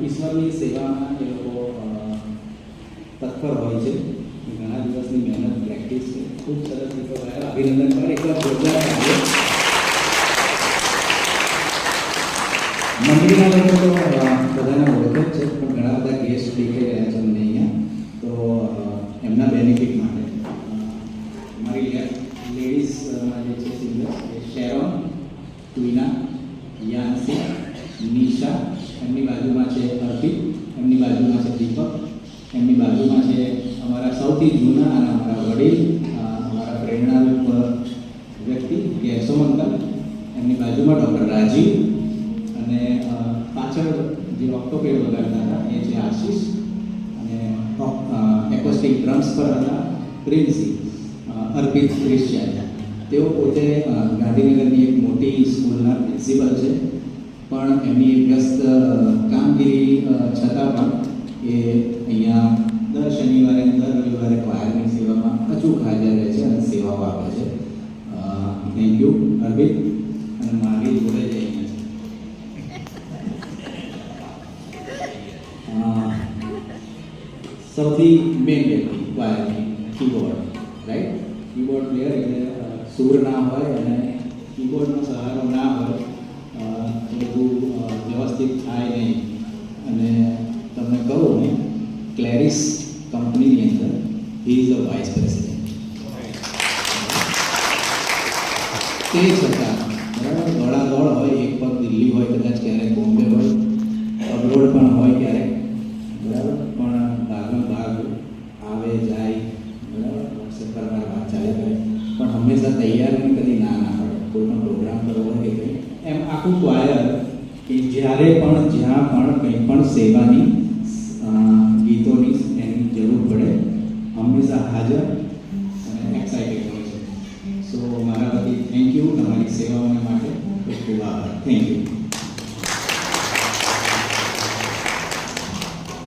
ઈશ્વરની સેવામાં એ લોકો તત્પર હોય છે. ઘણા દિવસની મહેનત પ્રેક્ટિસ છે. ખૂબ સરસ ગીતો ગાયા. અભિનંદન પણ એકવાર જોરદાર ગાઈએ. મંડળીના લોકો તો બધાને ઓળખે જ છે, પણ ઘણા બધા ગેસ્ટ દેખાઈ રહ્યા છે મને અહીંયા. તો એમના બેનિફિટ માટે અમારી લેડીઝમાં જે છે સિંગર એ શેરોન, ટ્વિના, યાન્સી, નિશા, એમની બાજુમાં છે અર્પિત, એમની બાજુમાં છે દીપક, એમની બાજુમાં છે અમારા સૌથી જૂના અને અમારા વડીલ, અમારા પ્રેરણારૂપ વ્યક્તિ યશોમંતન, એમની બાજુમાં ડૉક્ટર રાજીવ, અને પાછળ જે ઓક્ટોપેડ વગાડતા હતા એ છે આશીષ, અને એકોસ્ટિક ડ્રમ્સ પર હતા પ્રિન્સી અર્પિત ક્રિશ્ચિયન. તેઓ પોતે ગાંધીનગરની એક મોટી સ્કૂલના પ્રિન્સિપલ છે, પણ એમની વ્યસ્ત કામગીરી છતાં પણ એ અહીંયા દર શનિવારે દર રવિવારે ક્વાયરની સેવામાં અચૂક હાજર રહે છે અને સેવાઓ આપે છે. થેન્ક યુ અર્પિત. અને મારી જોડે જ સૌથી મેન વ્યક્તિ ક્વાયરની કીબોર્ડ, રાઈટ? કીબોર્ડ પ્લેયર એટલે સૂર ના હોય અને કીબોર્ડનો સહારો ના હોય બધું વ્યવસ્થિત થાય નહીં. અને તમને કહું ને, ક્લેરિસ કંપનીની અંદર he is a vice president. તે છતાં બરાબર દોડાદોડ હોય, એક પગ દિલ્હી હોય, કદાચ ક્યારેક બોમ્બે હોય, અબરોડ પણ હોય ક્યારેક, બરાબર, પણ ભાગમાં ભાગ આવે જાય, બરાબર, વોટ્સએપ પર મારી વાત ચાલે કરે, પણ હંમેશા તૈયાર નહીં, કદી ના પડે. કોઈ પણ પ્રોગ્રામ કરવો હોય કે કંઈ એમ આખું ક્વાયર કે જ્યારે પણ જ્યાં પણ કંઈ પણ સેવાની ગીતોની એની જરૂર પડે હંમેશા હાજર અને એક્સાઇટેડ હોય છે. સો મારા વતી થેન્ક યુ તમારી સેવાઓને માટે ખૂબ ખૂબ આભાર. Thank you.